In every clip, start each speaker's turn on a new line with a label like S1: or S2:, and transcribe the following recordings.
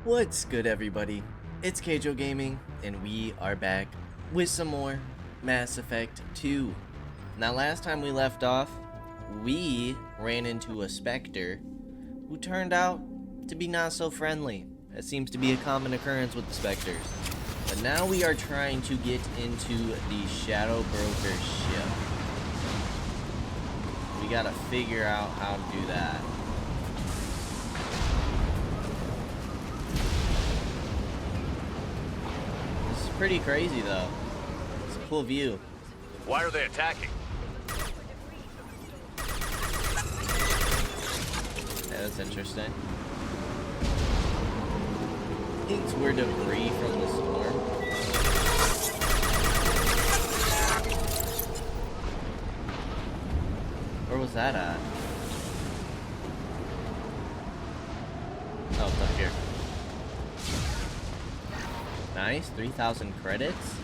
S1: What's good, everybody? It's Kaige-O Gaming, and we are back with some more Mass Effect 2. Now, last time we left off, we ran into a Spectre who turned out to be not so friendly. That seems to be a common occurrence with the Spectres. But now we are trying to get into the Shadow Broker ship. We gotta figure out how to do that. Pretty crazy though. It's a cool view.
S2: Why are they attacking?
S1: Yeah, that's interesting. I think we're debris from the storm. Where was that at? Oh, it's up here. Nice, 3,000 credits.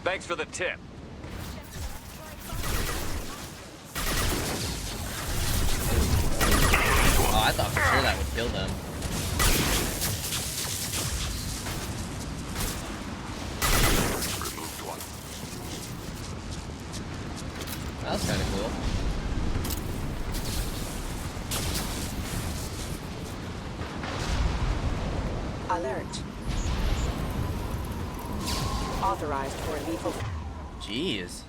S2: Thanks for the tip.
S1: Oh, I thought for sure that would kill them.
S2: Removed one.
S1: That was kind of cool.
S3: Alert. Authorized for lethal.
S1: Jeez.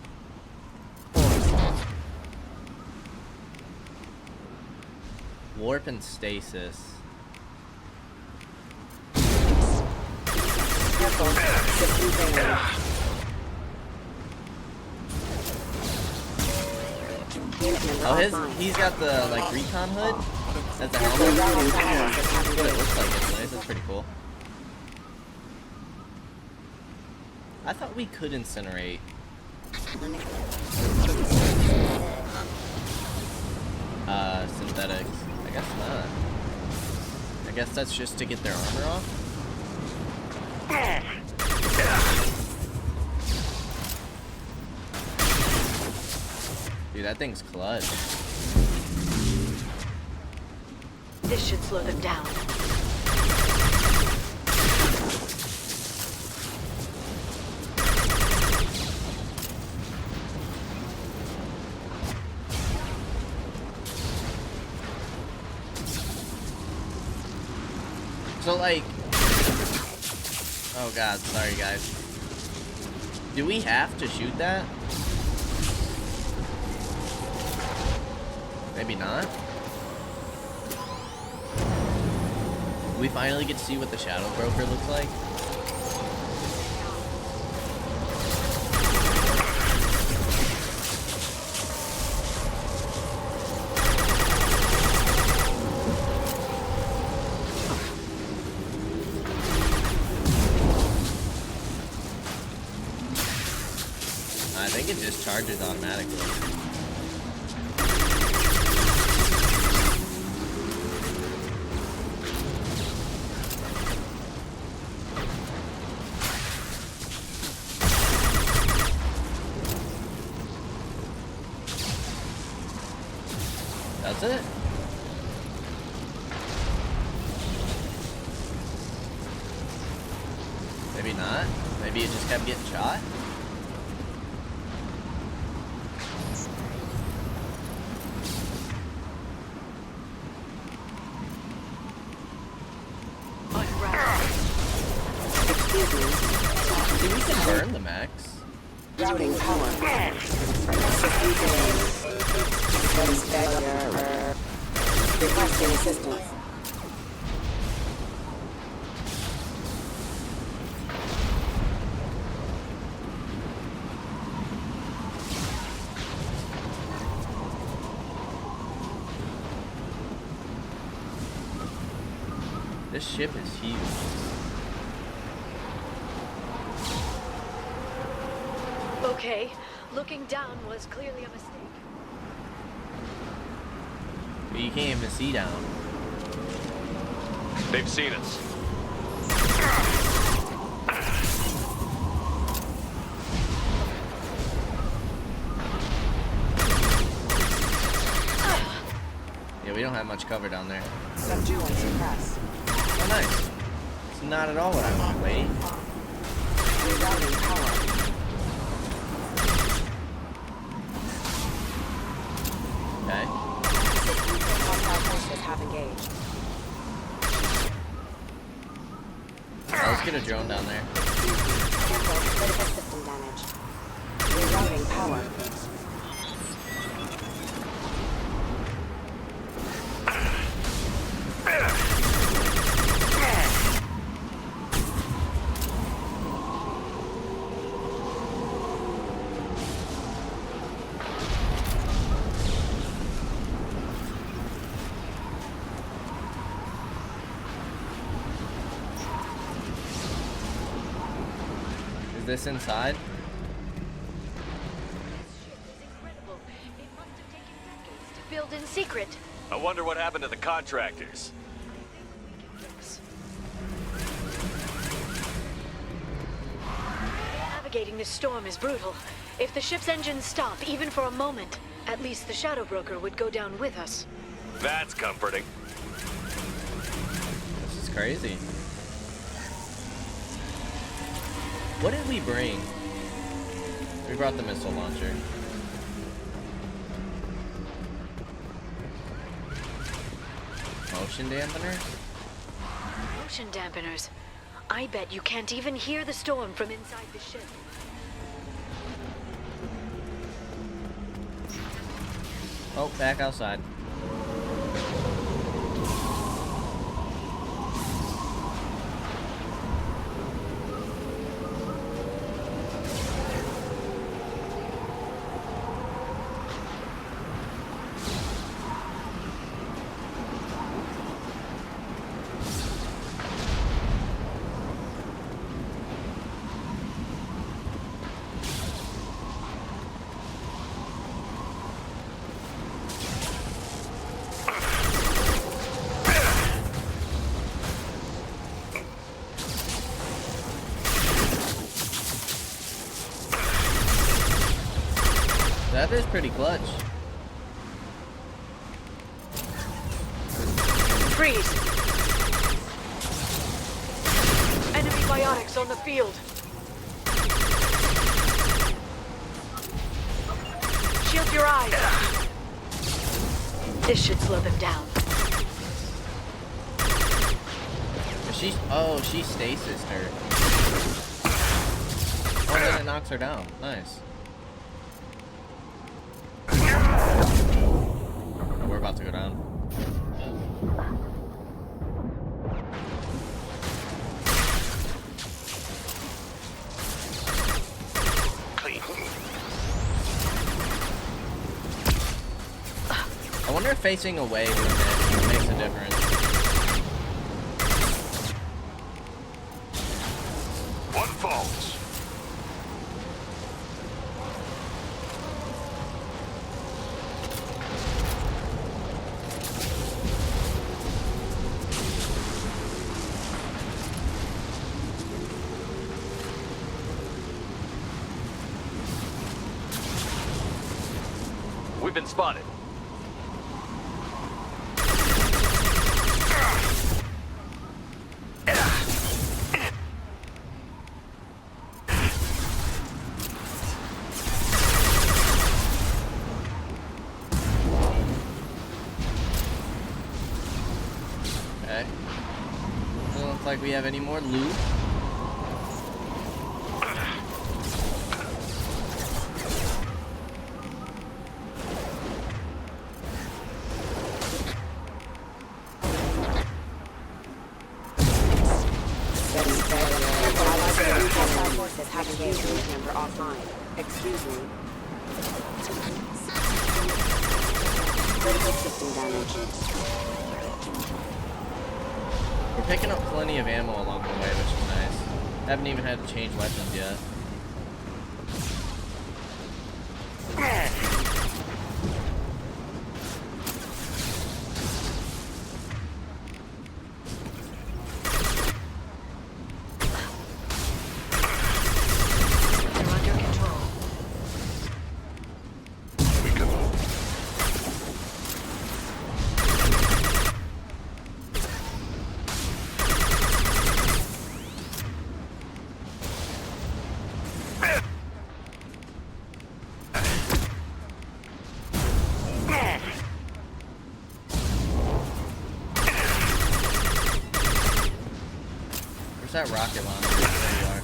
S1: Warp and stasis.
S3: Careful. Diffusing.
S1: Oh, he's got the like recon hood. That's the helmet. That's what it looks like. Anyways, that's pretty cool. I thought we could incinerate. Synthetics. I guess not. I guess that's just to get their armor off. Dude, that thing's clutch.
S3: This should slow them down.
S1: So, like... Oh god, sorry guys. Do we have to shoot that? Maybe not. We finally get to see what the Shadow Broker looks like. I think it just charges automatically. That's it. Maybe not. Maybe it just kept getting shot. See, we can burn the max.
S3: Routing power. Requesting assistance.
S1: This ship is huge.
S4: Okay, looking down was clearly a mistake.
S1: But you can't even see down.
S2: They've seen us.
S1: don't have much cover down there.
S3: Subdue and suppress.
S1: Oh, nice. It's not at all what I want. Wait.
S3: Rerouting power.
S1: Okay.
S3: Hostile forces have engaged.
S1: Let's get a drone down there.
S3: Sample critical system damage. Rerouting power.
S1: Is this inside?
S4: Incredible. It must have taken decades to build in secret.
S2: I wonder what happened to the contractors.
S4: Navigating this storm is brutal. If the ship's engines stop, even for a moment, at least the Shadow Broker would go down with us.
S2: That's comforting.
S1: This is crazy. What did we bring? We brought the missile launcher. Motion dampeners?
S4: Motion dampeners. I bet you can't even hear the storm from inside the ship.
S1: Oh, back outside. That is pretty clutch.
S4: Freeze! Enemy biotics on the field. Shield your eyes. This should slow them down.
S1: She stasis her. Oh, then it knocks her down. Nice. We're about to go down. I wonder if facing away from it makes a difference.
S2: One falls. We've been spotted.
S1: Okay. Doesn't look like we have any more loot.
S3: Hostile forces have engaged group member offline. Excuse me. Critical system damage.
S1: We're picking up plenty of ammo along the way, which is nice. Haven't even had to change weapons yet.
S4: You're under control.
S2: We can move.
S1: that rocket launcher? There you are.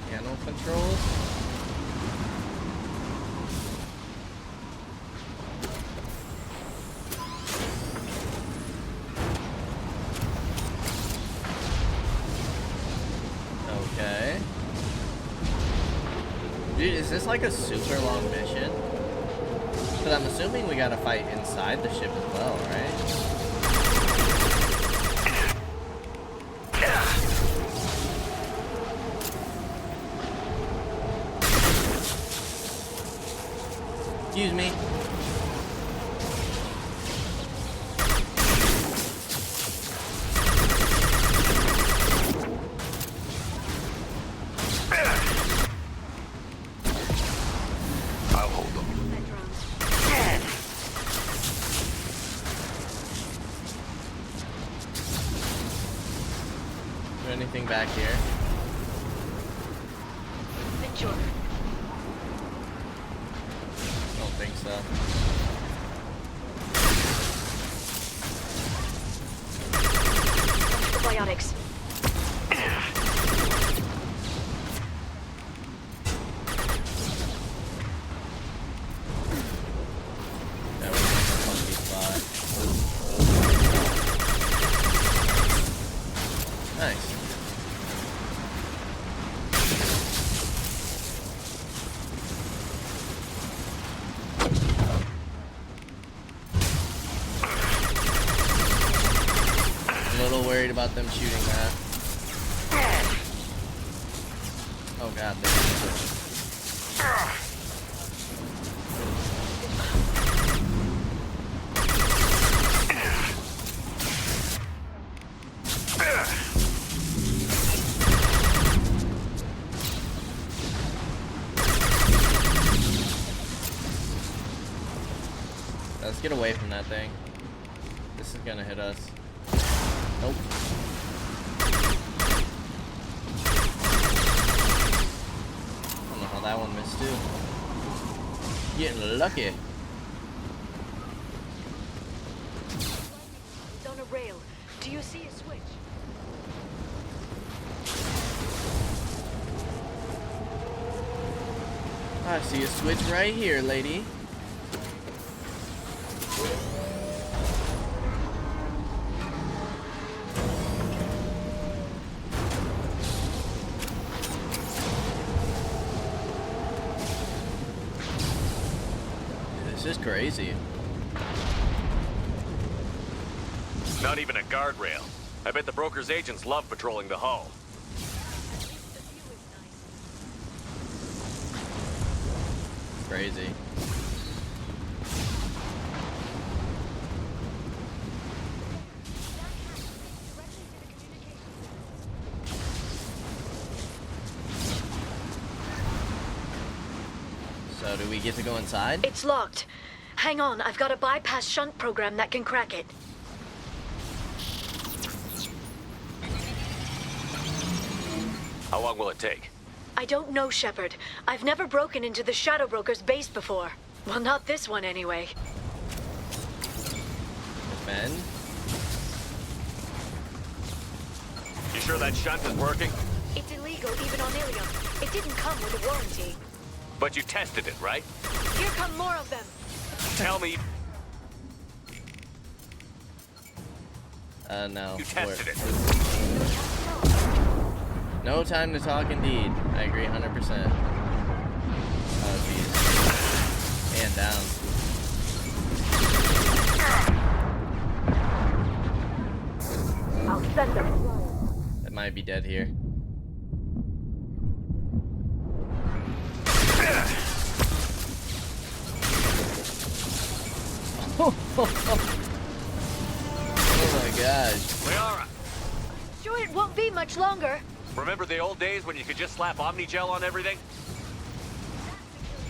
S1: Panel controls. Okay. Dude, is this like a super long mission? But I'm assuming we gotta fight inside the ship as well, right? Excuse me.
S2: I'll hold them.
S1: Is there anything back here?
S4: Venture.
S1: Don't think so.
S4: Antibiotics.
S1: That was like a funky spot. Nice. A little worried about them shooting that. Oh god, let's get away from that thing. This is gonna hit us. Nope. I don't know how that one missed too. Getting lucky.
S4: It's on a rail. Do you see a switch?
S1: I see a switch right here, lady. This is crazy.
S2: Not even a guardrail. I bet the broker's agents love patrolling the hull.
S1: Crazy. So do we get to go inside?
S4: It's locked. Hang on, I've got a bypass shunt program that can crack it.
S2: How long will it take?
S4: I don't know, Shepard. I've never broken into the Shadow Broker's base before. Well, not this one anyway.
S1: Ben?
S2: You sure that shunt is working?
S4: It's illegal even on Ilium. It didn't come with a warranty.
S2: But you tested it, right?
S4: Here come more of them.
S2: Tell me
S1: No.
S2: you tested it.
S1: No time to talk indeed. I agree 100%. Oh, jeez. And down.
S4: I'll send them.
S1: That might be dead here. Oh my gosh.
S2: Liara,
S4: Sure, it won't be much longer.
S2: remember the old days when you could just slap Omnigel on everything?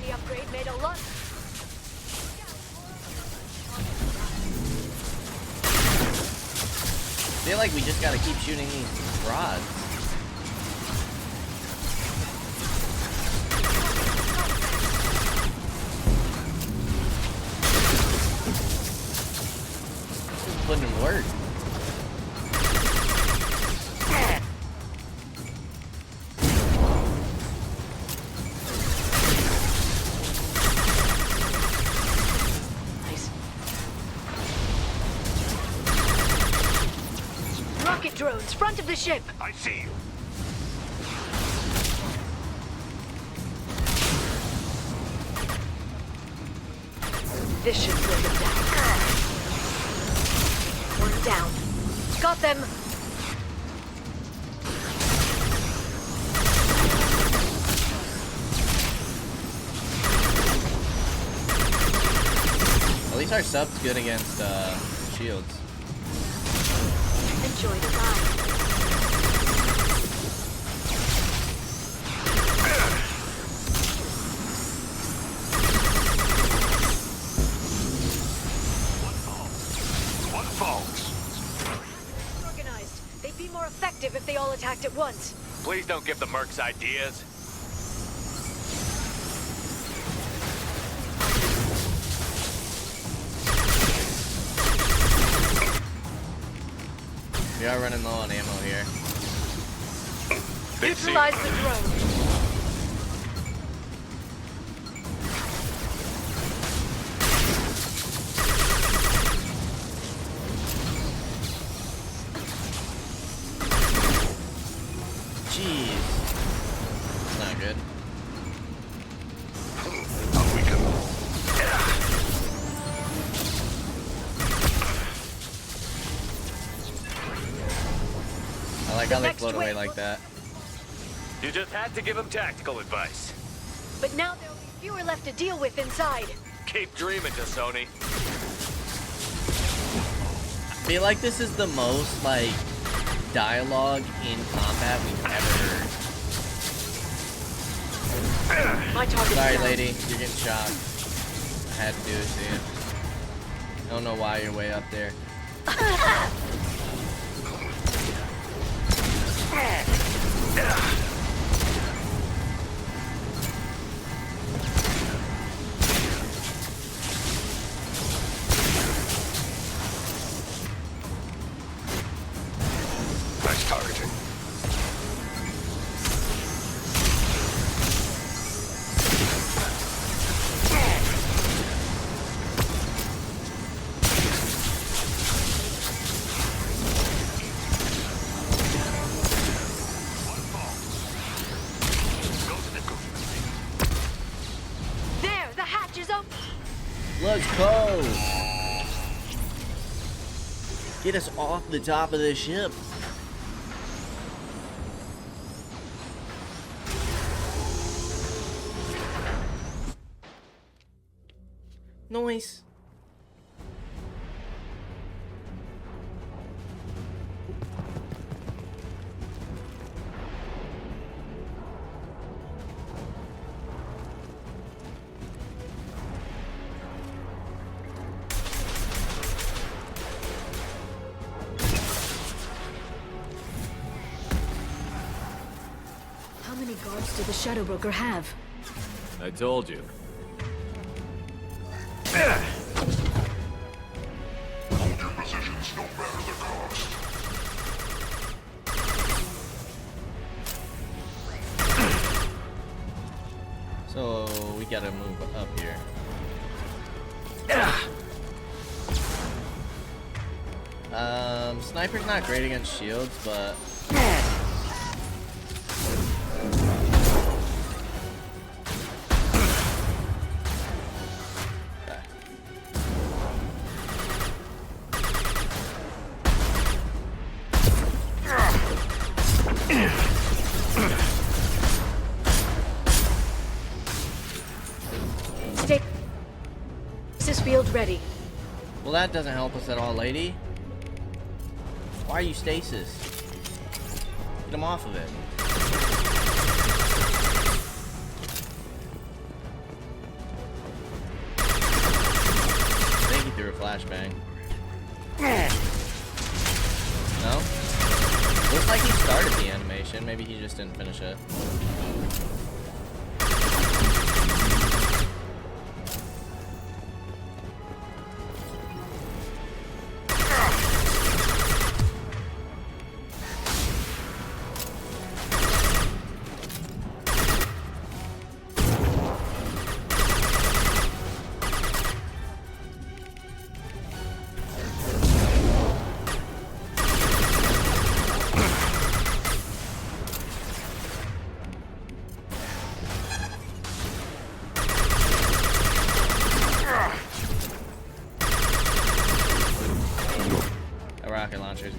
S4: The upgrade made a lot.
S1: feel like we just gotta keep shooting these rods. This is putting in work.
S4: Nice. Rocket drones, front of the ship.
S2: I see you.
S4: This should slow them down. One down. Got them.
S1: At least our sub's good against shields.
S4: Enjoy the ride.
S2: One falls.
S4: Organized. They'd be more effective if they all attacked at once.
S2: Please don't give the mercs ideas.
S1: We are running low on ammo here.
S2: They see.
S4: Utilize the drone.
S1: Jeez. That's not good.
S2: Up we go.
S1: I like how they
S4: next
S1: float away
S4: wave
S1: like
S4: will-
S1: that.
S2: You just had to give him tactical advice.
S4: But now there'll be fewer left to deal with inside.
S2: Keep dreaming, Sony.
S1: I feel like this is the most, like, dialogue in combat we've ever heard.
S4: My target's
S1: Sorry,
S4: down.
S1: lady. You're getting shot. I had to do it to you. I don't know why you're way up there.
S2: Nice targeting.
S4: There, the hatch is open.
S1: Let's go! Get us off the top of the ship. Noise.
S4: How many guards did the Shadow Broker have?
S2: I told you.
S5: Hold your positions no matter the cost.
S1: So we gotta move up here. Sniper's not great against shields, but
S4: Stay. This field ready.
S1: well, that doesn't help us at all, lady. Why are you stasis? Get him off of it. I think he threw a flashbang. No?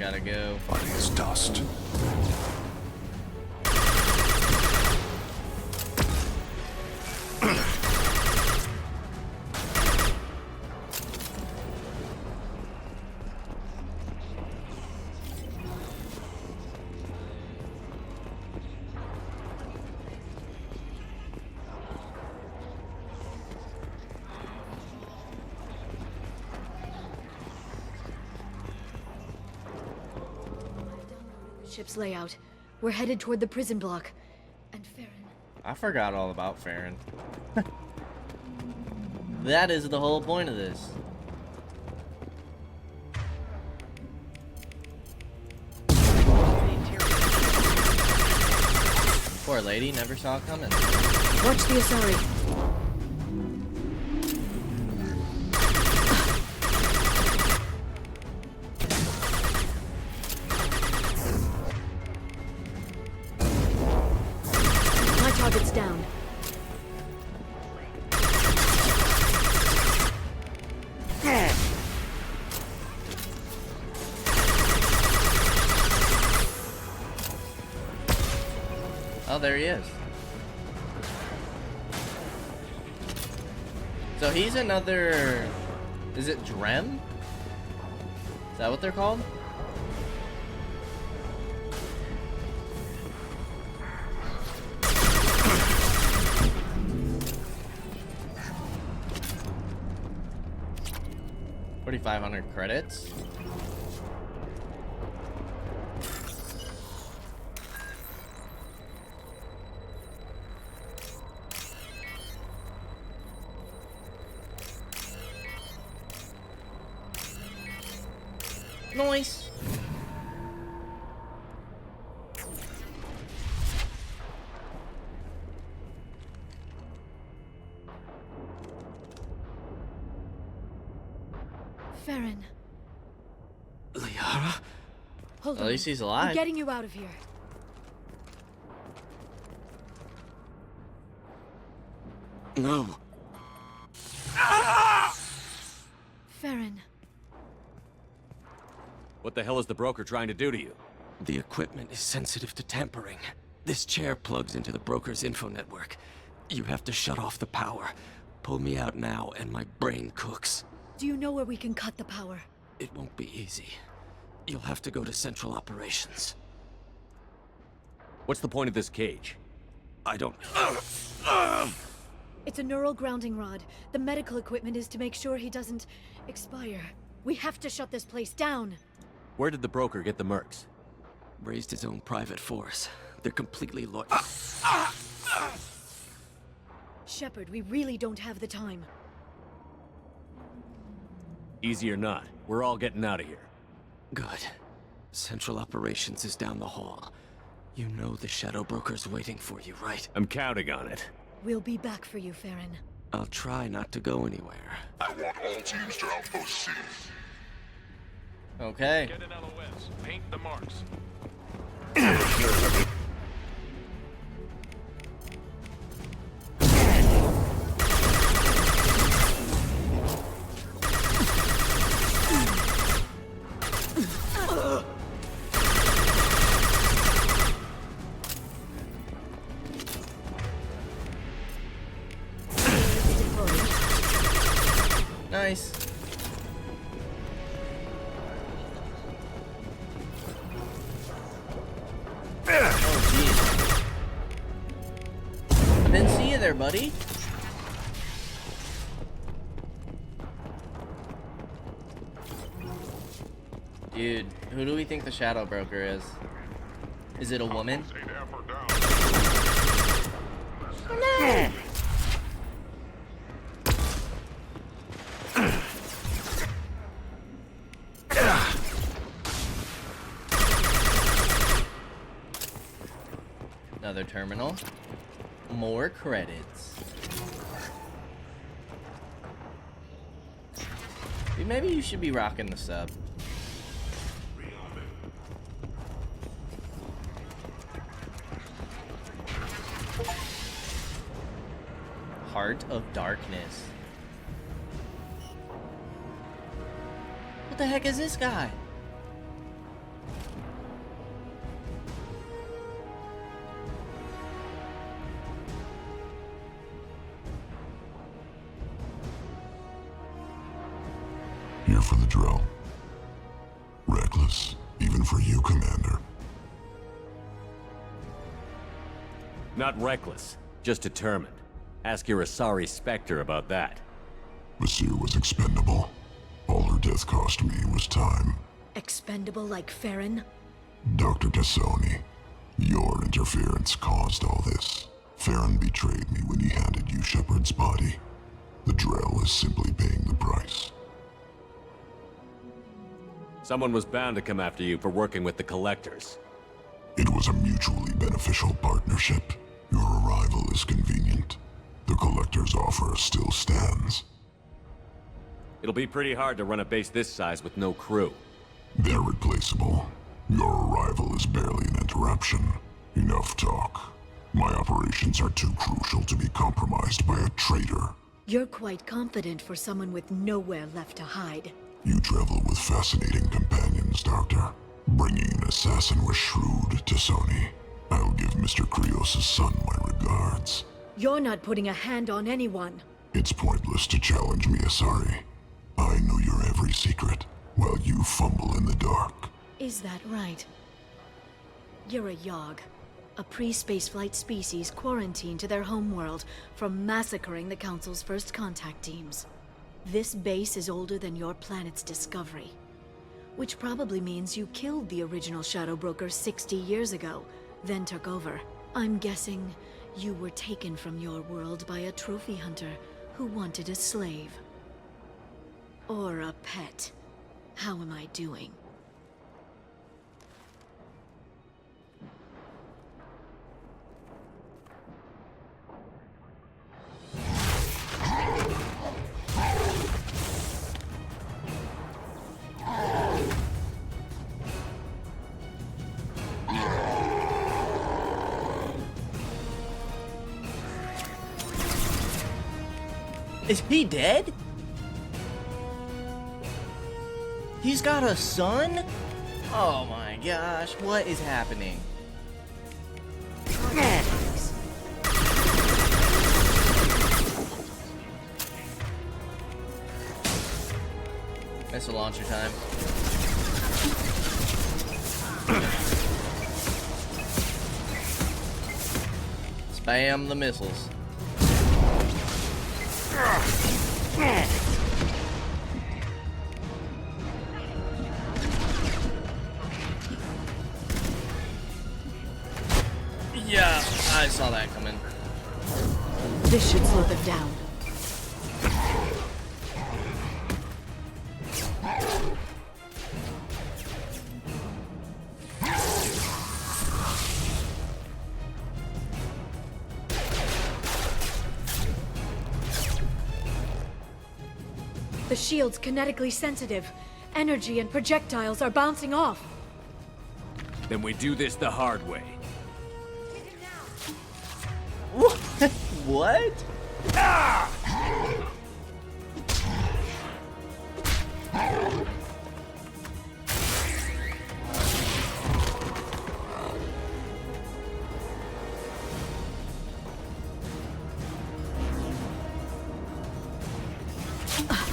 S1: gotta go.
S5: Body is dust.
S4: Ship's layout. We're headed toward the prison block. And Farron.
S1: I forgot all about Farron. That is the whole point of this. Poor lady, never saw it coming.
S4: Watch the Asari. My target's down.
S1: Oh, there he is. So he's another... Is it Drem? Is that what they're called? $4,500 credits. Nice.
S4: Farron.
S6: Liara?
S4: Hold
S1: At
S4: on.
S1: least he's
S4: I'm
S1: alive.
S4: getting you out of here.
S6: No.
S4: Farron.
S2: What the hell is the broker trying to do to you?
S6: The equipment is sensitive to tampering. This chair plugs into the broker's info network. You have to shut off the power. Pull me out now, and my brain cooks.
S4: Do you know where we can cut the power?
S6: It won't be easy. You'll have to go to Central Operations.
S2: What's the point of this cage?
S6: I don't...
S4: It's a neural grounding rod. The medical equipment is to make sure he doesn't expire. We have to shut this place down.
S2: Where did the broker get the mercs?
S6: Raised his own private force. They're completely loyal.
S4: Shepard, we really don't have the time.
S2: Easy or not, we're all getting out of here.
S6: Good. Central Operations is down the hall. You know the Shadow Broker's waiting for you, right?
S2: I'm counting on it.
S4: We'll be back for you, Farron.
S6: I'll try not to go anywhere.
S5: I want all teams to Outpost C.
S1: Okay.
S2: Get an LOS. Paint the marks.
S1: Nice. Oh, jeez. Didn't see you there, buddy. Dude, who do we think the Shadow Broker is? Is it a woman? No. Another terminal. More credits. Dude, maybe you should be rocking the sub. Heart of Darkness. What the heck is this guy?
S5: here for the drill. Reckless, even for you, Commander.
S2: Not reckless, just determined. Ask your Asari Spectre about that.
S5: Vasir was expendable. All her death cost me was time.
S4: Expendable like Farron?
S5: Dr. Tassoni, your interference caused all this. Farron betrayed me when he handed you Shepard's body. The Drell is simply paying the price.
S2: Someone was bound to come after you for working with the Collectors.
S5: It was a mutually beneficial partnership. Your arrival is convenient. The Collector's offer still stands.
S2: It'll be pretty hard to run a base this size with no crew.
S5: They're replaceable. Your arrival is barely an interruption. Enough talk. My operations are too crucial to be compromised by a traitor.
S4: You're quite confident for someone with nowhere left to hide.
S5: You travel with fascinating companions, Doctor. Bringing an assassin was shrewd, Tassoni. I'll give Mr. Krios' son my regards.
S4: You're not putting a hand on anyone.
S5: It's pointless to challenge me, Asari. I know your every secret, while you fumble in the dark.
S4: Is that right? You're a Yogg, a pre-spaceflight species quarantined to their homeworld from massacring the Council's first contact teams. This base is older than your planet's discovery, which probably means you killed the original Shadow Broker 60 years ago, then took over. I'm guessing you were taken from your world by a trophy hunter who wanted a slave. Or a pet. How am I doing?
S1: Is he dead? He's got a son? Oh my gosh, what is happening? Missile launcher time. Spam the missiles. Yeah, I saw that coming.
S4: This should slow them down. The shield's kinetically sensitive. Energy and projectiles are bouncing off.
S2: Then we do this the hard way.
S1: What?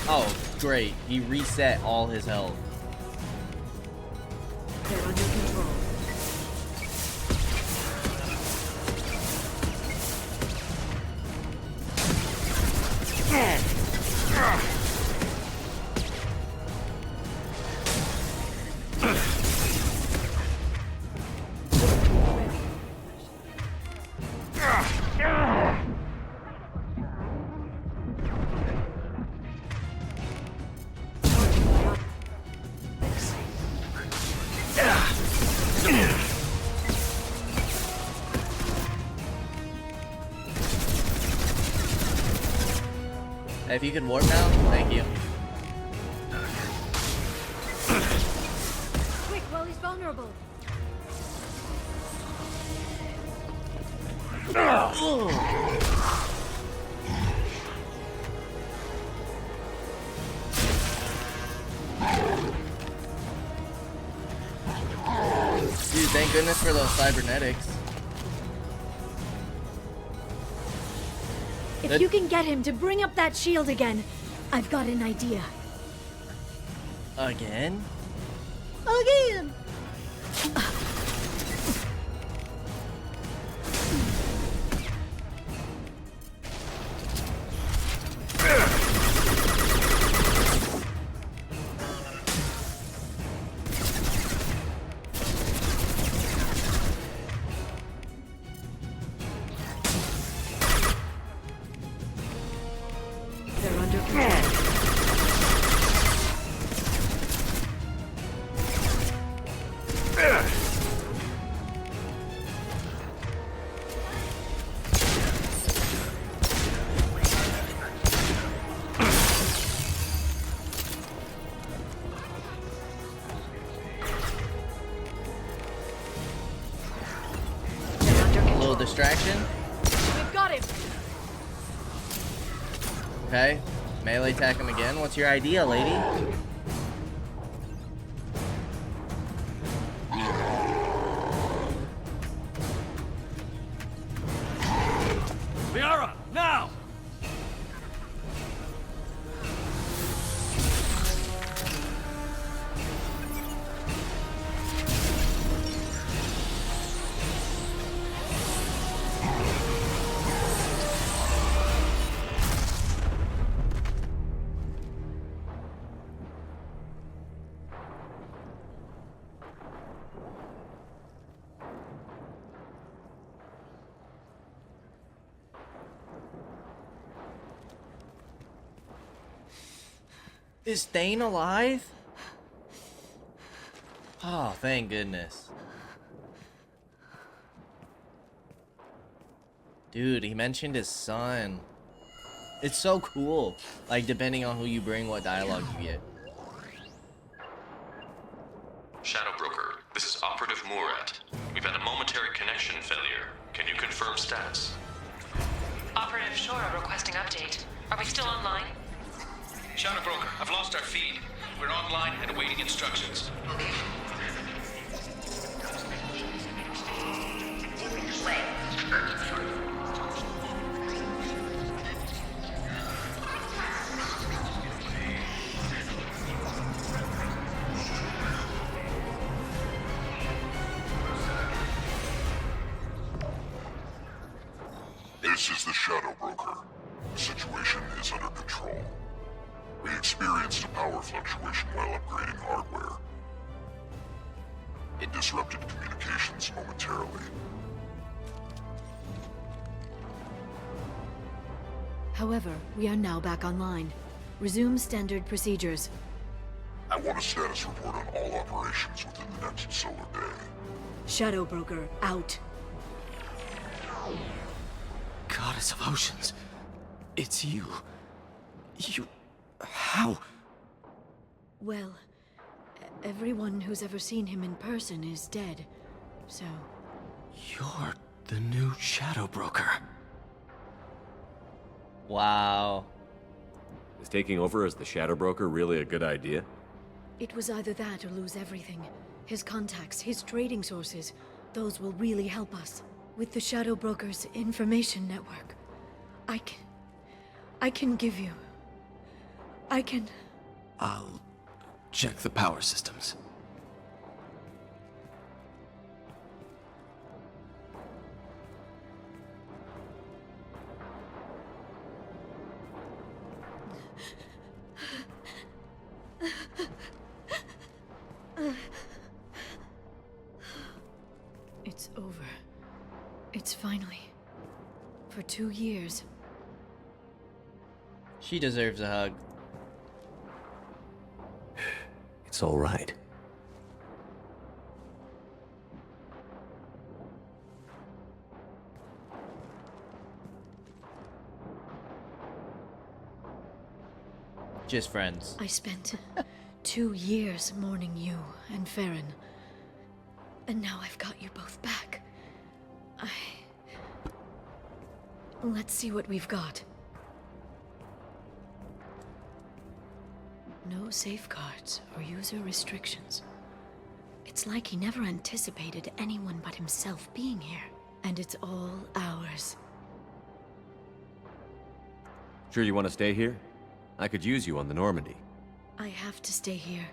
S1: Oh, great. He reset all his health.
S4: They're under control.
S1: If you could warp now, thank you.
S4: Quick, while he's vulnerable.
S1: Dude, thank goodness for those cybernetics.
S4: If you can get him to bring up that shield again, I've got an idea.
S1: Again? Again!
S4: They're under control. They're under
S1: A
S4: control.
S1: little distraction.
S4: We've got him!
S1: Okay. Melee attack him again. What's your idea, lady?
S2: Liara, now!
S1: Is Thane alive? Oh, thank goodness. Dude, he mentioned his son. It's so cool. Like, depending on who you bring, what dialogue you get.
S7: Shadow Broker, this is Operative Murat. We've had a momentary connection failure. Can you confirm status?
S3: Operative Shora requesting update. Are we still online?
S8: Shadow Broker, I've lost our feed. We're online and awaiting instructions.
S5: This is the Shadow Broker. The situation is under control. We experienced a power fluctuation while upgrading hardware. It disrupted communications momentarily.
S4: However, we are now back online. Resume standard procedures.
S5: I want a status report on all operations within the next solar day.
S4: Shadow Broker, out.
S6: Goddess of Oceans. It's you. You... How?
S4: Well, everyone who's ever seen him in person is dead. So,
S6: You're the new Shadow Broker.
S1: Wow.
S2: Is taking over as the Shadow Broker really a good idea?
S4: it was either that or lose everything. His contacts, his trading sources, those will really help us. With the Shadow Broker's information network, I can give you...
S6: I'll check the power systems.
S4: It's over. It's finally... For 2 years.
S1: She deserves a hug.
S2: It's all right.
S1: Just friends.
S4: I spent 2 years mourning you and Farron. And now I've got you both back. Let's see what we've got. No safeguards or user restrictions. It's like he never anticipated anyone but himself being here. And it's all ours.
S2: Sure you want to stay here? I could use you on the Normandy.
S4: I have to stay here.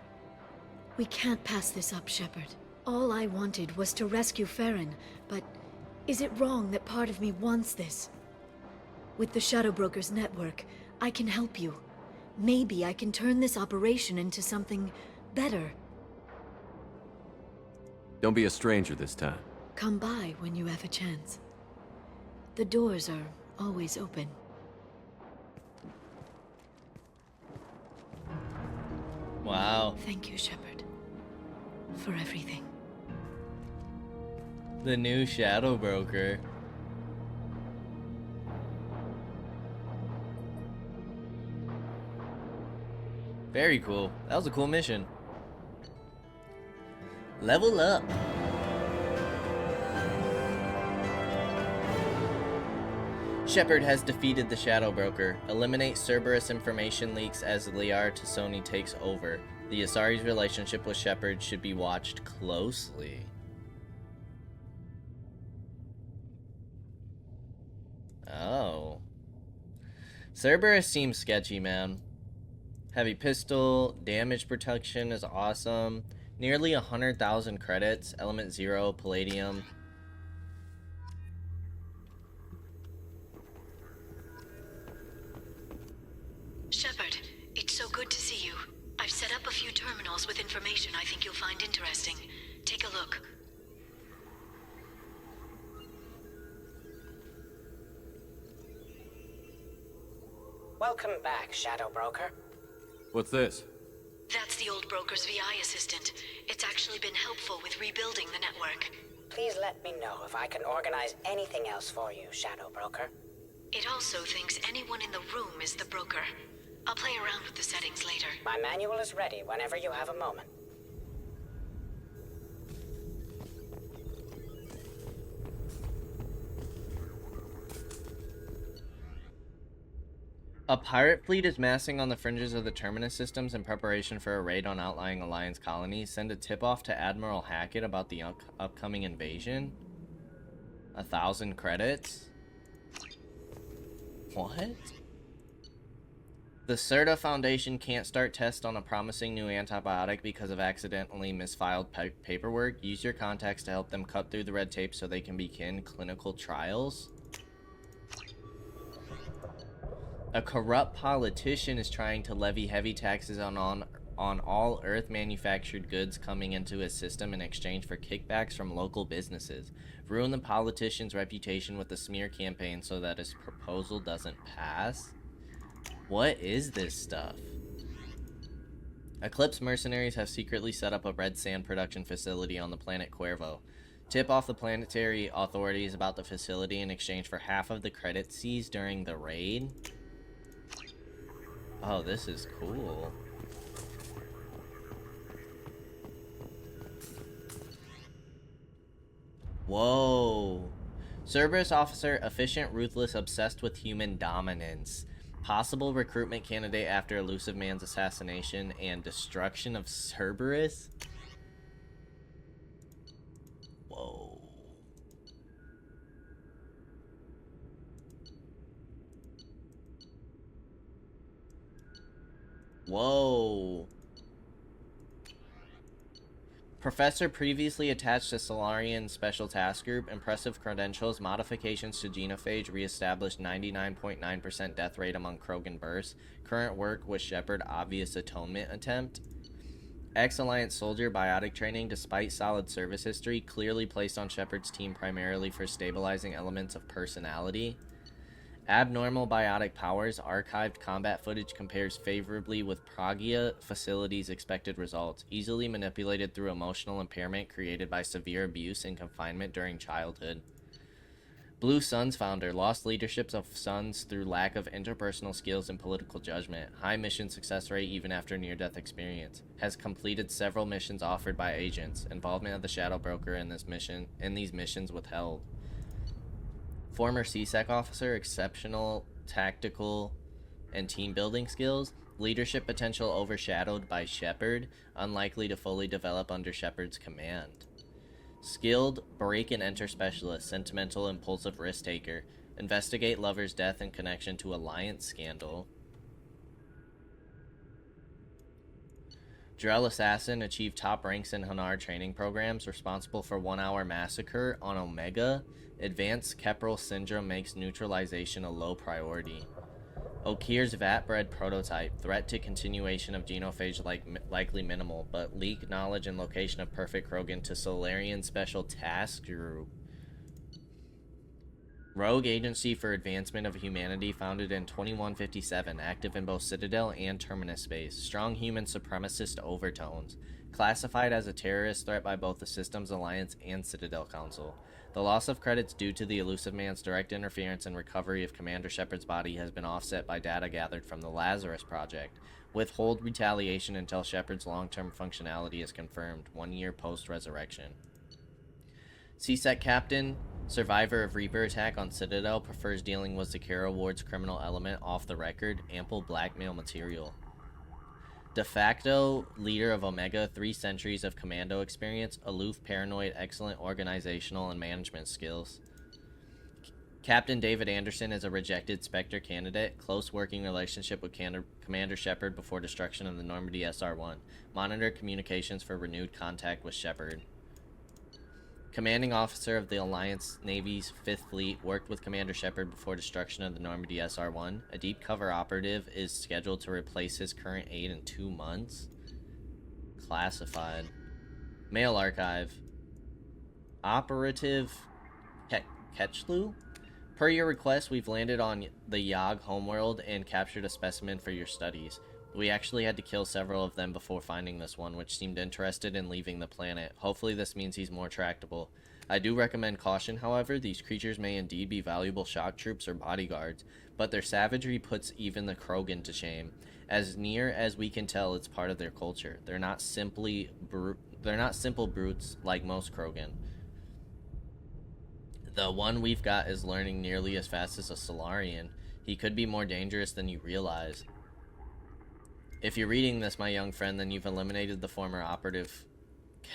S4: We can't pass this up, Shepard. All I wanted was to rescue Farron, but is it wrong that part of me wants this? With the Shadow Brokers network, I can help you. Maybe I can turn this operation into something better.
S9: Don't be a stranger this time.
S4: Come by when you have a chance. The doors are always open.
S1: Wow.
S4: Thank you, Shepard, for everything.
S1: The new Shadow Broker. Very cool. That was a cool mission. Level up. Shepard has defeated the Shadow Broker. Eliminate Cerberus information leaks as Liar Tassoni takes over. The Asari's relationship with Shepard should be watched closely. Oh. Cerberus seems sketchy, man. Heavy pistol, damage protection is awesome. Nearly 100,000 credits, element 0, palladium.
S4: Shepard, it's so good to see you. I've set up a few terminals with information I think you'll find interesting. Take a look.
S10: Welcome back, Shadow Broker.
S9: What's this?
S4: That's the old broker's VI assistant. It's actually been helpful with rebuilding the network.
S10: Please let me know if I can organize anything else for you, Shadow Broker.
S4: It also thinks anyone in the room is the broker. I'll play around with the settings later.
S10: My manual is ready whenever you have a moment.
S1: A pirate fleet is massing on the fringes of the Terminus systems in preparation for a raid on outlying Alliance colonies. Send a tip-off to Admiral Hackett about the upcoming invasion. 1,000 credits? What? The CERTA Foundation can't start tests on a promising new antibiotic because of accidentally misfiled paperwork. Use your contacts to help them cut through the red tape so they can begin clinical trials. A corrupt politician is trying to levy heavy taxes on all Earth-manufactured goods coming into his system in exchange for kickbacks from local businesses. Ruin the politician's reputation with a smear campaign so that his proposal doesn't pass? What is this stuff? Eclipse mercenaries have secretly set up a red sand production facility on the planet Cuervo. Tip off the planetary authorities about the facility in exchange for half of the credits seized during the raid? Oh, this is cool. Whoa. Cerberus officer, efficient, ruthless, obsessed with human dominance. Possible recruitment candidate after Elusive Man's assassination and destruction of Cerberus? Whoa. Whoa. Professor previously attached to Solarian Special Task Group. Impressive credentials. Modifications to genophage reestablished 99.9% death rate among Krogan bursts. Current work with Shepard obvious atonement attempt. Ex-Alliance soldier biotic training despite solid service history. Clearly placed on Shepard's team primarily for stabilizing elements of personality. Abnormal biotic powers. Archived combat footage compares favorably with Pragia facility's expected results. Easily manipulated through emotional impairment created by severe abuse and confinement during childhood. Blue Suns founder. Lost leadership of Suns through lack of interpersonal skills and political judgment. High mission success rate even after near-death experience. Has completed several missions offered by agents. Involvement of the Shadow Broker in these missions withheld. Former CSEC officer, exceptional tactical and team building skills. Leadership potential overshadowed by Shepard, unlikely to fully develop under Shepard's command. Skilled break and enter specialist, sentimental impulsive risk taker. Investigate lover's death in connection to Alliance scandal. Drell Assassin achieved top ranks in Hanar training programs, responsible for 1-hour massacre on Omega. Advanced Keppel syndrome makes neutralization a low priority. Okir's vat-bred prototype. Threat to continuation of genophage likely minimal, but leak knowledge and location of perfect Krogan to Solarian Special Task Group. Rogue Agency for Advancement of Humanity, founded in 2157, active in both Citadel and Terminus space. Strong human supremacist overtones. Classified as a terrorist threat by both the Systems Alliance and Citadel Council. The loss of credits due to the Elusive Man's direct interference and recovery of Commander Shepard's body has been offset by data gathered from the Lazarus Project. Withhold retaliation until Shepard's long-term functionality is confirmed, 1 year post-resurrection. CSEC Captain, survivor of Reaper attack on Citadel, prefers dealing with Zakara Ward's criminal element off the record, ample blackmail material. De facto leader of Omega, 3 centuries of commando experience, aloof, paranoid, excellent organizational and management skills. Captain David Anderson is a rejected Spectre candidate, close working relationship with Commander Shepard before destruction of the Normandy SR-1. Monitor communications for renewed contact with Shepard. Commanding officer of the Alliance Navy's 5th Fleet, worked with Commander Shepard before destruction of the Normandy SR-1. A deep cover operative is scheduled to replace his current aide in 2 months. Classified. Mail archive. Operative Kaige-O? Per your request, we've landed on the Yog homeworld and captured a specimen for your studies. We actually had to kill several of them before finding this one, which seemed interested in leaving the planet. Hopefully this means he's more tractable. I do recommend caution, however. These creatures may indeed be valuable shock troops or bodyguards, but their savagery puts even the Krogan to shame. As near as we can tell, it's part of their culture. They're not simple brutes like most Krogan. The one we've got is learning nearly as fast as a Solarian. He could be more dangerous than you realize. If you're reading this, my young friend, then you've eliminated the former operative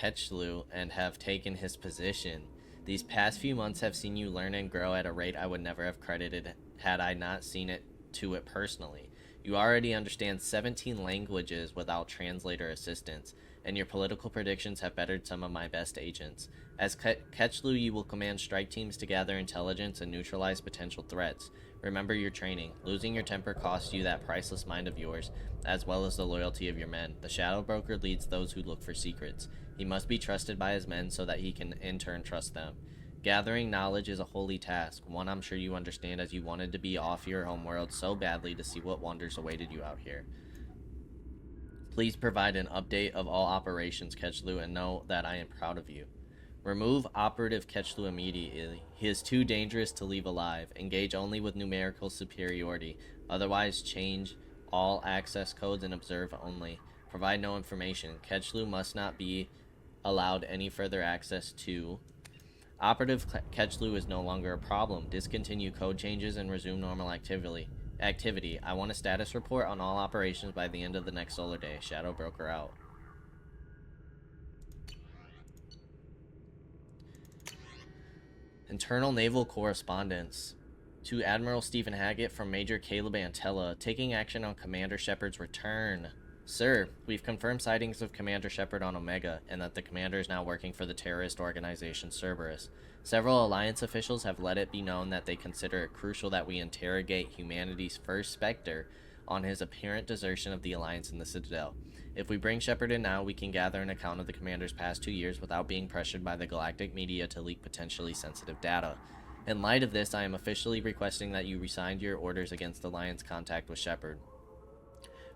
S1: Kaige-O and have taken his position. These past few months have seen you learn and grow at a rate I would never have credited had I not seen it to it personally. You already understand 17 languages without translator assistance, and your political predictions have bettered some of my best agents. As Kaige-O, you will command strike teams to gather intelligence and neutralize potential threats. Remember your training. Losing your temper costs you that priceless mind of yours, as well as the loyalty of your men. The Shadow Broker leads those who look for secrets. He must be trusted by his men so that he can in turn trust them. Gathering knowledge is a holy task, one I'm sure you understand, as you wanted to be off your homeworld so badly to see what wonders awaited you out here. Please provide an update of all operations, Kaige-O, and know that I am proud of you. Remove operative Kaige-O immediately. He is too dangerous to leave alive. Engage only with numerical superiority. Otherwise, change all access codes and observe only. Provide no information. Kaige-O must not be allowed any further access to. Operative Kaige-O is no longer a problem. Discontinue code changes and resume normal activity. I want a status report on all operations by the end of the next solar day. Shadow Broker out. Internal Naval Correspondence. To Admiral Stephen Hackett from Major Caleb Antella, taking action on Commander Shepard's return. Sir, we've confirmed sightings of Commander Shepard on Omega, and that the commander is now working for the terrorist organization Cerberus. Several Alliance officials have let it be known that they consider it crucial that we interrogate humanity's first Spectre on his apparent desertion of the Alliance in the Citadel. If we bring Shepard in now, we can gather an account of the commander's past 2 years without being pressured by the galactic media to leak potentially sensitive data. In light of this, I am officially requesting that you rescind your orders against Alliance contact with Shepard.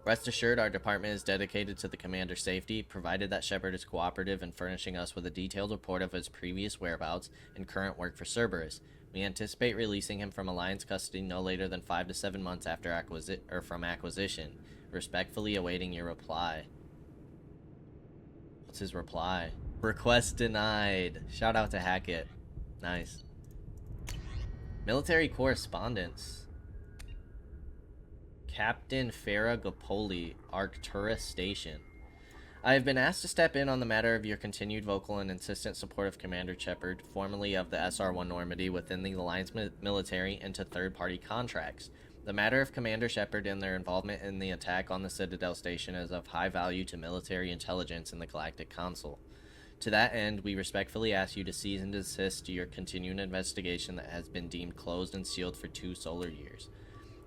S1: Rest assured, our department is dedicated to the commander's safety, provided that Shepard is cooperative in furnishing us with a detailed report of his previous whereabouts and current work for Cerberus. We anticipate releasing him from Alliance custody no later than 5 to 7 months after acquisition. Respectfully awaiting your reply. What's his reply? Request denied. Shout out to Hackett. Nice. Military correspondence. Captain Farah Gapoli, Arcturus Station. I have been asked to step in on the matter of your continued vocal and insistent support of Commander Shepard, formerly of the SR-1 Normandy, within the Alliance military and to third-party contracts. The matter of Commander Shepard and their involvement in the attack on the Citadel Station is of high value to military intelligence in the Galactic Council. To that end, we respectfully ask you to cease and desist your continuing investigation that has been deemed closed and sealed for 2 solar years.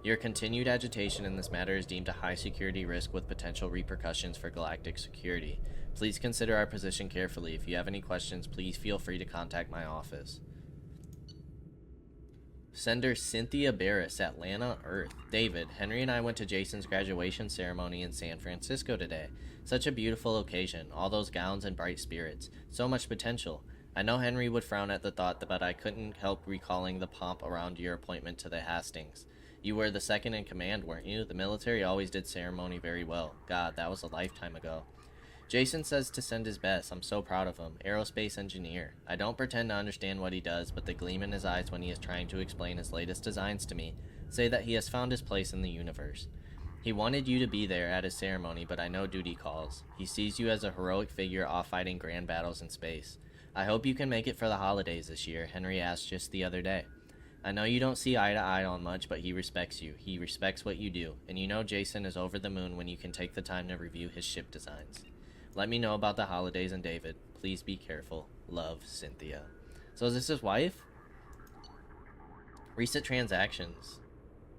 S1: Your continued agitation in this matter is deemed a high security risk with potential repercussions for galactic security. Please consider our position carefully. If you have any questions, please feel free to contact my office. Sender Cynthia Barris, Atlanta, Earth. David, Henry and I went to Jason's graduation ceremony in San Francisco today. Such a beautiful occasion. All those gowns and bright spirits. So much potential. I know Henry would frown at the thought, but I couldn't help recalling the pomp around your appointment to the Hastings. You were the second in command, weren't you? The military always did ceremony very well. God, that was a lifetime ago. Jason says to send his best. I'm so proud of him. Aerospace engineer. I don't pretend to understand what he does, but the gleam in his eyes when he is trying to explain his latest designs to me say that he has found his place in the universe. He wanted you to be there at his ceremony, but I know duty calls. He sees you as a heroic figure off fighting grand battles in space. I hope you can make it for the holidays this year, Henry asked just the other day. I know you don't see eye to eye on much, but he respects you. He respects what you do, and you know Jason is over the moon when you can take the time to review his ship designs. Let me know about the holidays and David. Please be careful. Love, Cynthia. So is this his wife? Recent transactions.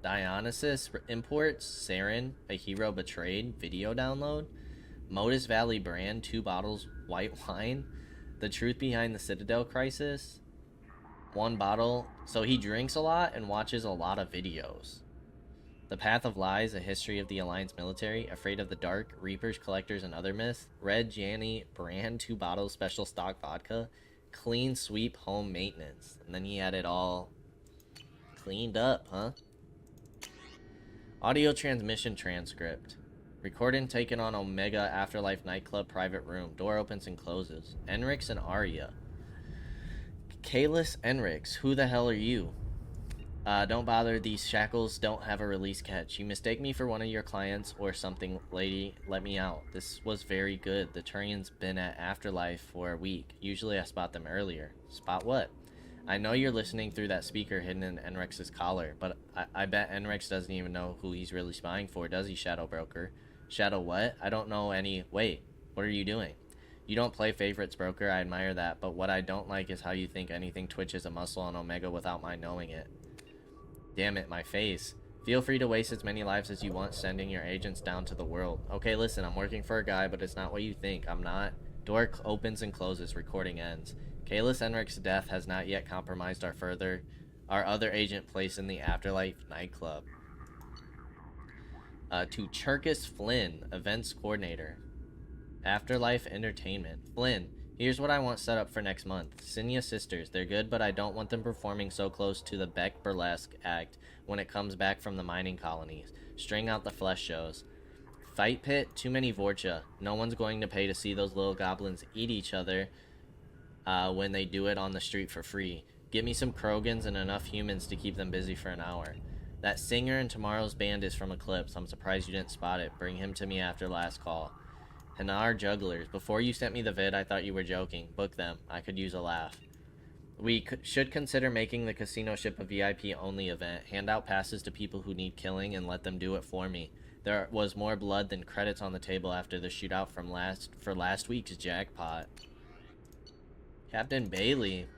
S1: Dionysus imports. Saren, a hero betrayed. Video download. Modus Valley brand, 2 bottles white wine. The truth behind the Citadel crisis. 1 bottle. So he drinks a lot and watches a lot of videos. The Path of Lies, a history of the Alliance military, Afraid of the Dark, Reapers, Collectors, and Other Myths, Red Janny, brand 2 bottles, special stock vodka, Clean Sweep, Home Maintenance. And then he had it all cleaned up, huh? Audio transmission transcript. Recording taken on Omega Afterlife nightclub private room. Door opens and closes. Enrix and Arya. Kalis Enrix, who the hell are you? Don't bother, these shackles don't have a release catch. You mistake me for one of your clients or something, lady. Let me out. This was very good. The Turian's been at Afterlife for a week. Usually I spot them earlier. Spot what? I know you're listening through that speaker hidden in Enrix's collar, but I bet Enrix doesn't even know who he's really spying for, does he, Shadow Broker? Shadow what? I don't know any... Wait, what are you doing? You don't play favorites, Broker. I admire that, but what I don't like is how you think anything twitches a muscle on Omega without my knowing it. Damn it, my face. Feel free to waste as many lives as you want sending your agents down to the world. Okay, listen, I'm working for a guy, but it's not what you think. I'm not. Door opens and closes. Recording ends. Kalis Enric's death has not yet compromised our other agent placed in the Afterlife nightclub. To Cherkis Flynn, events coordinator. Afterlife Entertainment. Flynn, here's what I want set up for next month. Sinya Sisters. They're good, but I don't want them performing so close to the Beck Burlesque act when it comes back from the mining colonies. String out the flesh shows. Fight Pit, too many Vorcha. No one's going to pay to see those little goblins eat each other when they do it on the street for free. Give me some Krogans and enough humans to keep them busy for an hour. That singer in tomorrow's band is from Eclipse. I'm surprised you didn't spot it. Bring him to me after last call. Hanar Jugglers. Before you sent me the vid, I thought you were joking. Book them. I could use a laugh. We should consider making the casino ship a VIP-only event. Hand out passes to people who need killing and let them do it for me. There was more blood than credits on the table after the shootout from last week's jackpot. Captain Bailey.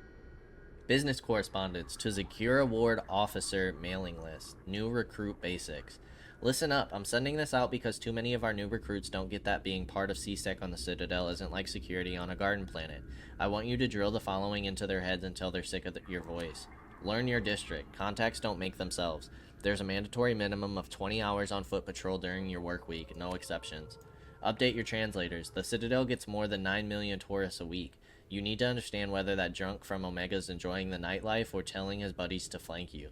S1: Business correspondence to Zakira Ward Officer mailing list. New recruit basics. Listen up, I'm sending this out because too many of our new recruits don't get that being part of CSEC on the Citadel isn't like security on a garden planet. I want you to drill the following into their heads until they're sick of your voice. Learn your district. Contacts don't make themselves. There's a mandatory minimum of 20 hours on foot patrol during your work week, no exceptions. Update your translators. The Citadel gets more than 9 million tourists a week. You need to understand whether that drunk from Omega's enjoying the nightlife or telling his buddies to flank you.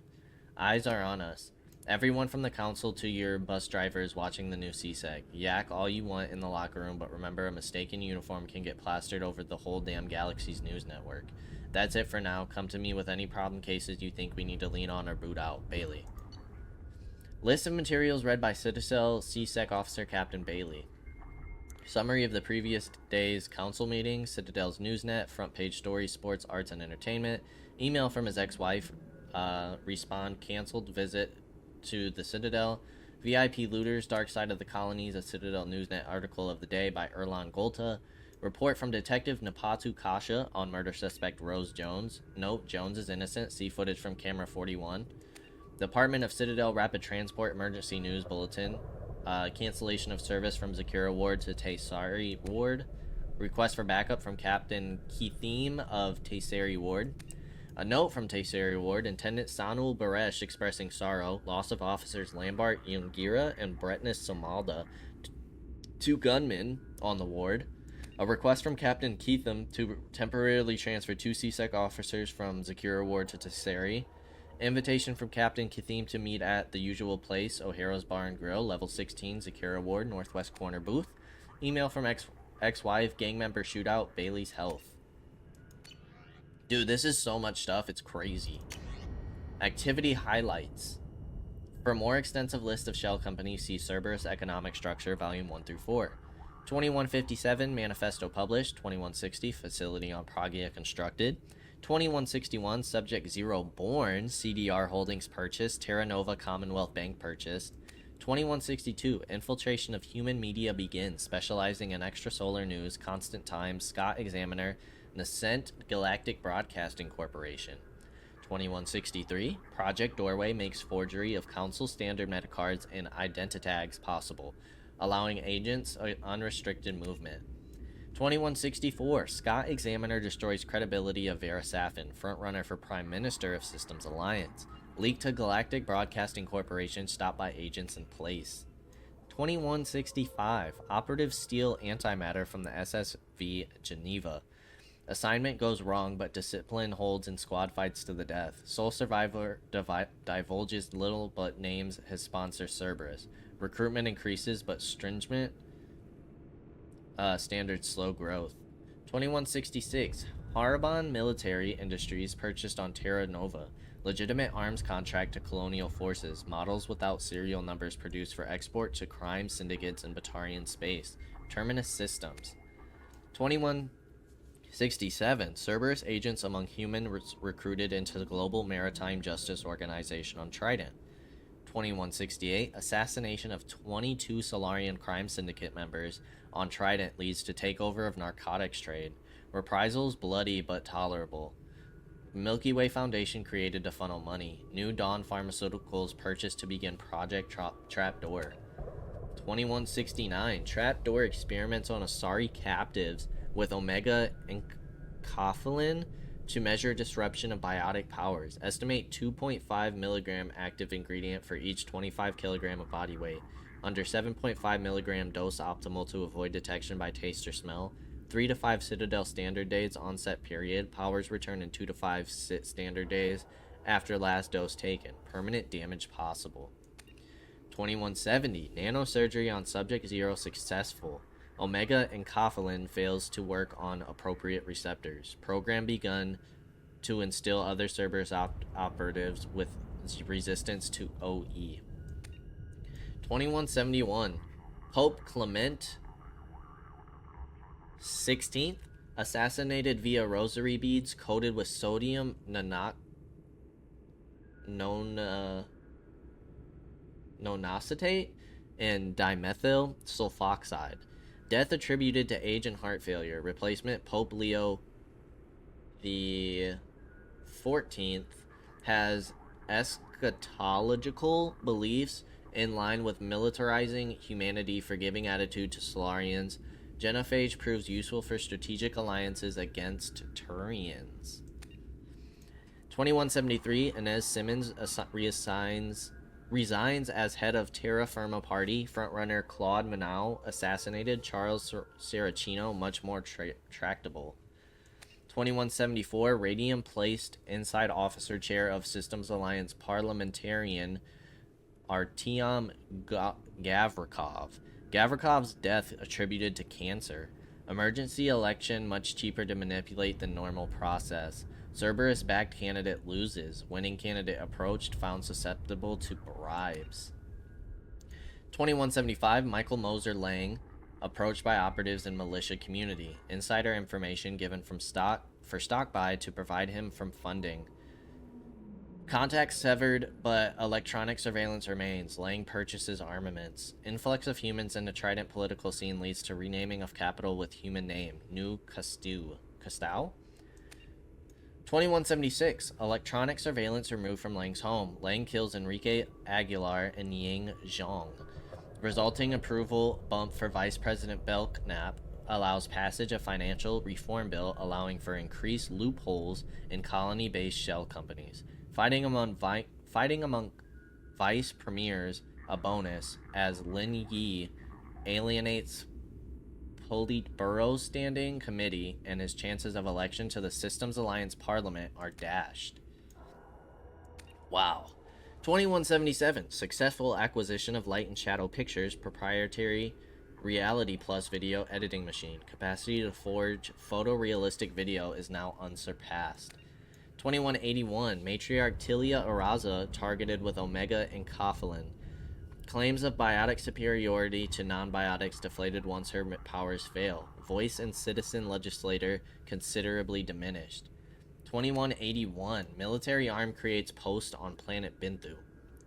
S1: Eyes are on us. Everyone from the council to your bus drivers watching the new CSEC. Yak all you want in the locker room, but remember a mistaken uniform can get plastered over the whole damn galaxy's news network. That's it for now. Come to me with any problem cases you think we need to lean on or boot out. Bailey. List of materials read by Citadel CSEC Officer Captain Bailey. Summary of the previous day's council meeting, Citadel's Newsnet, front page stories, sports, arts, and entertainment. Email from his ex-wife. Respond, canceled visit to the Citadel. VIP looters, dark side of the colonies, a Citadel Newsnet article of the day by Erlan Golta. Report from Detective Napatu Kasha on murder suspect Rose Jones. Note, Jones is innocent. See footage from camera 41. Department of Citadel Rapid Transport Emergency News Bulletin. Cancellation of service from Zakura Ward to Taysari Ward. Request for backup from Captain Keithim of Taysari Ward. A note from Taysari Ward. Intendant Sanul Baresh expressing sorrow. Loss of officers Lambert Yungira and Bretness Somalda. Two gunmen on the ward. A request from Captain Keitham to temporarily transfer 2 CSEC officers from Zakura Ward to Taysari. Invitation from Captain Keithim to meet at the usual place, O'Hara's Bar and Grill, level 16, Zakura Ward, northwest corner booth. Email from ex-wife, gang member shootout, Bailey's Health. Dude, this is so much stuff, it's crazy. Activity highlights. For a more extensive list of shell companies, see Cerberus Economic Structure, Volume 1 through 4. 2157, Manifesto published. 2160, Facility on Pragia constructed. 2161, Subject Zero born. CDR Holdings purchased. Terra Nova Commonwealth Bank purchased. 2162, Infiltration of Human Media begins, specializing in extrasolar news, Constant Times, Scott Examiner, Nascent Galactic Broadcasting Corporation. 2163, Project Doorway makes forgery of Council Standard Metacards and Identitags possible, allowing agents unrestricted movement. 2164, Scott Examiner destroys credibility of Vera Safin, frontrunner for Prime Minister of Systems Alliance. Leaked to Galactic Broadcasting Corporation, stopped by agents in place. 2165, Operatives steal antimatter from the SSV Geneva. Assignment goes wrong, but discipline holds in squad fights to the death. Sole survivor divulges little but names his sponsor Cerberus. Recruitment increases, but stringent standards slow growth. 2166, Harbon Military Industries purchased on Terra Nova. Legitimate arms contract to colonial forces. Models without serial numbers produced for export to crime syndicates in Batarian space. Terminus Systems. 2167, Cerberus agents among human recruited into the Global Maritime Justice Organization on Trident. 2168, assassination of 22 Solarian crime syndicate members on Trident leads to takeover of narcotics trade. Reprisals bloody but tolerable. Milky Way Foundation created to funnel money. New Dawn Pharmaceuticals purchased to begin Project Trapdoor. 2169, Trapdoor experiments on Asari captives with Omega enkephalin to measure disruption of biotic powers. Estimate 2.5 milligram active ingredient for each 25 kilogram of body weight. Under 7.5 milligram dose optimal to avoid detection by taste or smell. 3 to 5 Citadel standard days onset period. Powers return in 2 to 5 standard days after last dose taken. Permanent damage possible. 2170, nanosurgery on subject 0 successful. Omega enkephalin fails to work on appropriate receptors. Program begun to instill other Cerberus operatives with resistance to OE. 2171, Pope Clement 16th assassinated via rosary beads coated with sodium nonacetate and dimethyl sulfoxide. Death attributed to age and heart failure. Replacement Pope Leo the 14th has eschatological beliefs in line with militarizing humanity, forgiving attitude to Solarians. Genophage proves useful for strategic alliances against Turians. 2173, Inez Simmons resigns as head of Terra Firma Party. Frontrunner Claude Manau assassinated. Charles Saracino much more tractable. 2174, Radium placed inside officer chair of Systems Alliance parliamentarian Artyom Gavrikov. Gavrikov's death attributed to cancer. Emergency election much cheaper to manipulate than normal process. Cerberus-backed candidate loses. Winning candidate approached, found susceptible to bribes. 2175, Michael Moser Lang approached by operatives in militia community. Insider information given from stock buy to provide him from funding. Contact severed, but electronic surveillance remains. Lang purchases armaments. Influx of humans in the Trident political scene leads to renaming of capital with human name. New Castau? 2176. Electronic surveillance removed from Lang's home. Lang kills Enrique Aguilar and Ying Zhang. Resulting approval bump for Vice President Belknap allows passage of financial reform bill allowing for increased loopholes in colony-based shell companies. Fighting among vice premiers a bonus as Lin Yi alienates Politburo's standing committee, and his chances of election to the Systems Alliance Parliament are dashed. Wow. 2177. Successful acquisition of Light and Shadow Pictures proprietary Reality Plus video editing machine. Capacity to forge photorealistic video is now unsurpassed. 2181. Matriarch Tilia Araza targeted with Omega and Coughlin. Claims of biotic superiority to non-biotics deflated once her powers fail. Voice and citizen legislator considerably diminished. 2181. Military arm creates post on planet Binthu.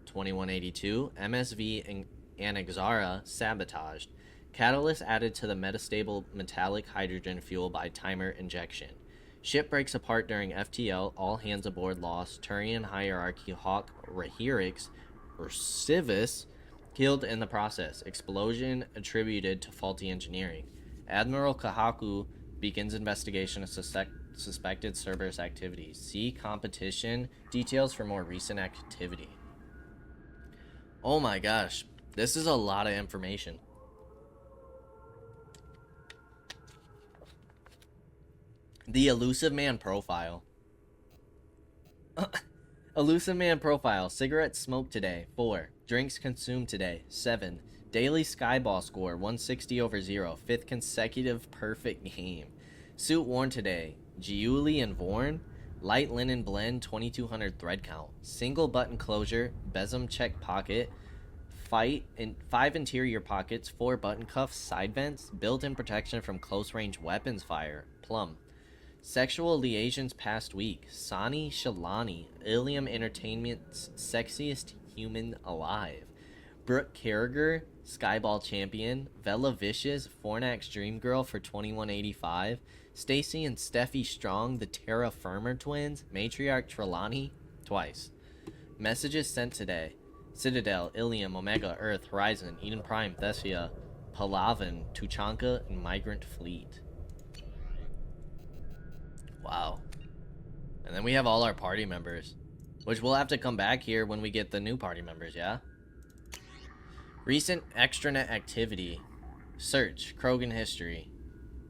S1: 2182. MSV and Exara sabotaged. Catalyst added to the metastable metallic hydrogen fuel by timer injection. Ship breaks apart during FTL. All hands aboard lost. Turian hierarchy Hawk Rahirix or Civis killed in the process. Explosion attributed to faulty engineering. Admiral Kahaku begins investigation of suspected Cerberus activities. See competition details for more recent activity. Oh my gosh, this is a lot of information. The Elusive Man profile. Elusive Man profile. Cigarettes smoked today, 4. Drinks consumed today, 7. Daily Skyball score, 160/0. 5th consecutive perfect game. Suit worn today, Giuli and Vorn. Light linen blend, 2200 thread count. Single button closure, besom check pocket. 5 interior pockets, 4 button cuffs, side vents. Built-in protection from close range weapons fire, plum. Sexual liaisons past week. Sani Shalani, Ilium Entertainment's sexiest human alive. Brooke Carragher, Skyball champion. Vela Vicious, Fornax Dream Girl for 2185. Stacy and Steffi Strong, the Terra Firmer twins. Matriarch Trelawney, twice. Messages sent today. Citadel, Ilium, Omega, Earth, Horizon, Eden Prime, Thessia, Palavan, Tuchanka, and Migrant Fleet. Wow. And then we have all our party members, which we'll have to come back here when we get the new party members, yeah? Recent extranet activity. Search, Krogan history.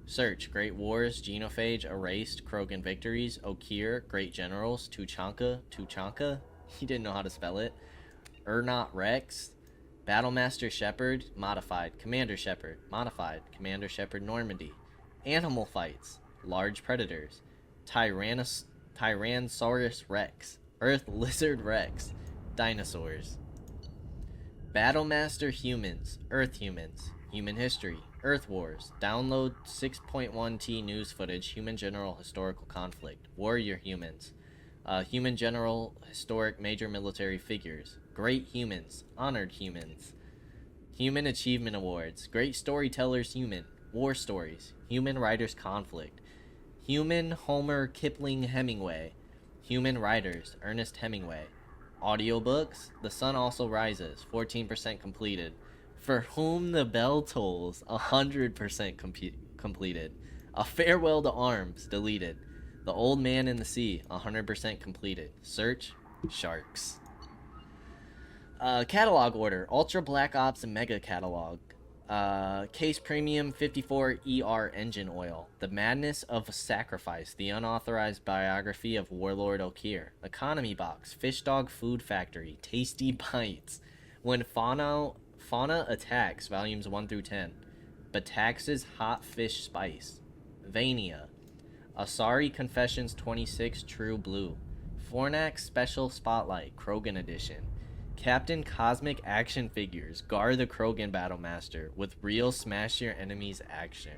S1: Search, Great Wars, Genophage, Erased, Krogan victories, Okir, Great Generals, Tuchanka, he didn't know how to spell it. Urnot Rex, Battlemaster Shepard, modified, Commander Shepard, modified, Commander Shepard Normandy. Animal fights, large predators. Tyrannosaurus Rex, Earth Lizard Rex, dinosaurs. Battlemaster humans, Earth humans, human history, Earth Wars, download 6.1T news footage, human general historical conflict, warrior humans, human general historic major military figures, great humans, honored humans, human achievement awards, great storytellers human, war stories, human writers conflict, human Homer Kipling Hemingway, human writers Ernest Hemingway, audiobooks The Sun Also Rises, 14% completed, For Whom the Bell Tolls, 100% completed, A Farewell to Arms, deleted, The Old Man in the Sea, 100% completed, search sharks. Catalog order, Ultra Black Ops and Mega Catalog. Case Premium 54 ER Engine Oil. The Madness of Sacrifice. The Unauthorized Biography of Warlord Okir. Economy Box. Fish Dog Food Factory. Tasty Bites. When Fauna Attacks. Volumes 1 through 10. Batax's Hot Fish Spice. Vania. Asari Confessions 26 True Blue. Fornax Special Spotlight. Krogan Edition. Captain Cosmic action figures. Gar the Krogan Battlemaster with real smash your enemies action.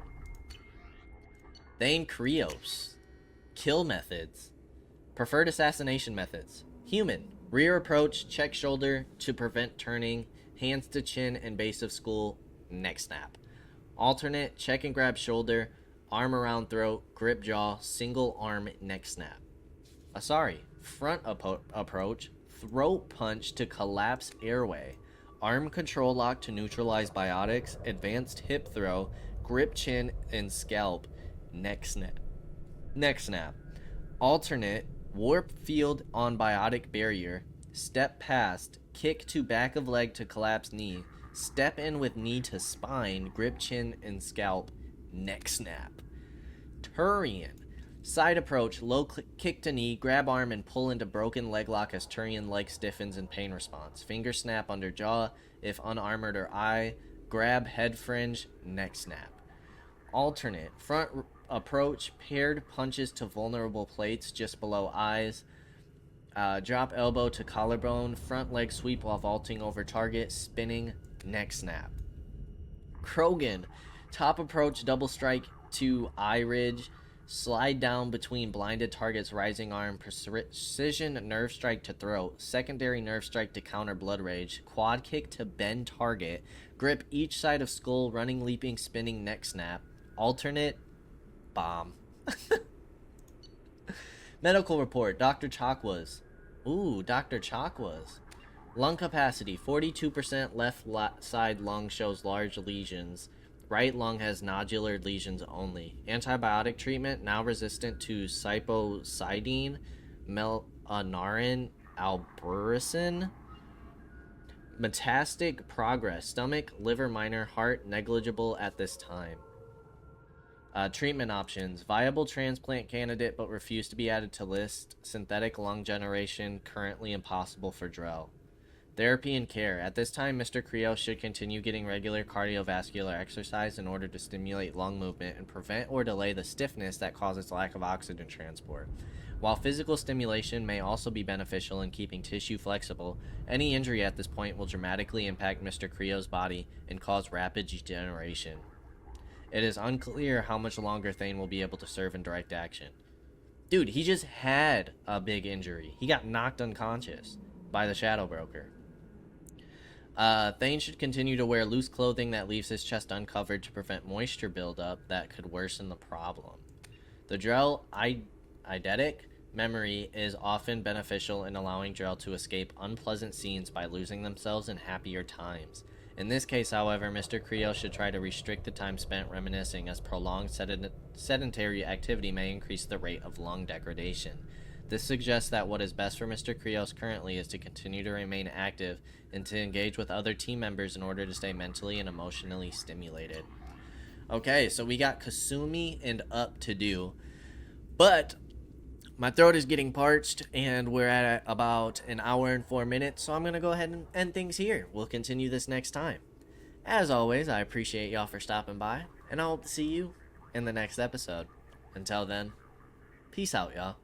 S1: Thane Krios. Kill methods. Preferred assassination methods. Human. Rear approach, check shoulder to prevent turning, hands to chin and base of skull, neck snap. Alternate, check and grab shoulder, arm around throat, grip jaw, single arm, neck snap. Asari. Front approach, throat punch to collapse airway, arm control lock to neutralize biotics, advanced hip throw, grip chin and scalp, neck snap. Neck snap. Alternate, warp field on biotic barrier, step past, kick to back of leg to collapse knee, step in with knee to spine, grip chin and scalp, neck snap. Turian. Side approach, low kick to knee, grab arm and pull into broken leg lock as Turian leg stiffens in pain response. Finger snap under jaw, if unarmored or eye, grab head fringe, neck snap. Alternate, front approach, paired punches to vulnerable plates just below eyes, drop elbow to collarbone, front leg sweep while vaulting over target, spinning, neck snap. Krogan, top approach, double strike to eye ridge, slide down between blinded targets, rising arm, precision nerve strike to throat, secondary nerve strike to counter blood rage, quad kick to bend target, grip each side of skull, running, leaping, spinning, neck snap. Alternate, bomb. Medical report, Dr. Chakwas. Ooh, Dr. Chakwas. Lung capacity, 42%, left side lung shows large lesions. Right lung has nodular lesions only. Antibiotic treatment, now resistant to cyposidine, melanarin, albutericin. Metastatic progress, stomach, liver minor, heart negligible at this time. Treatment options, viable transplant candidate but refused to be added to list. Synthetic lung generation, currently impossible for Drell. Therapy and care. At this time, Mr. Kaige-O should continue getting regular cardiovascular exercise in order to stimulate lung movement and prevent or delay the stiffness that causes lack of oxygen transport. While physical stimulation may also be beneficial in keeping tissue flexible, any injury at this point will dramatically impact Mr. Kaige-O's body and cause rapid degeneration. It is unclear how much longer Thane will be able to serve in direct action. Dude, he just had a big injury. He got knocked unconscious by the Shadow Broker. Thane should continue to wear loose clothing that leaves his chest uncovered to prevent moisture buildup that could worsen the problem. The Drell eidetic memory is often beneficial in allowing Drell to escape unpleasant scenes by losing themselves in happier times. In this case, however, Mr. Kaige-O should try to restrict the time spent reminiscing, as prolonged sedentary activity may increase the rate of lung degradation. This suggests that what is best for Mr. Kaige-O currently is to continue to remain active and to engage with other team members in order to stay mentally and emotionally stimulated. Okay, so we got Kasumi and Up to do, but my throat is getting parched and we're at about an hour and 4 minutes, so I'm going to go ahead and end things here. We'll continue this next time. As always, I appreciate y'all for stopping by, and I hope to see you in the next episode. Until then, peace out, y'all.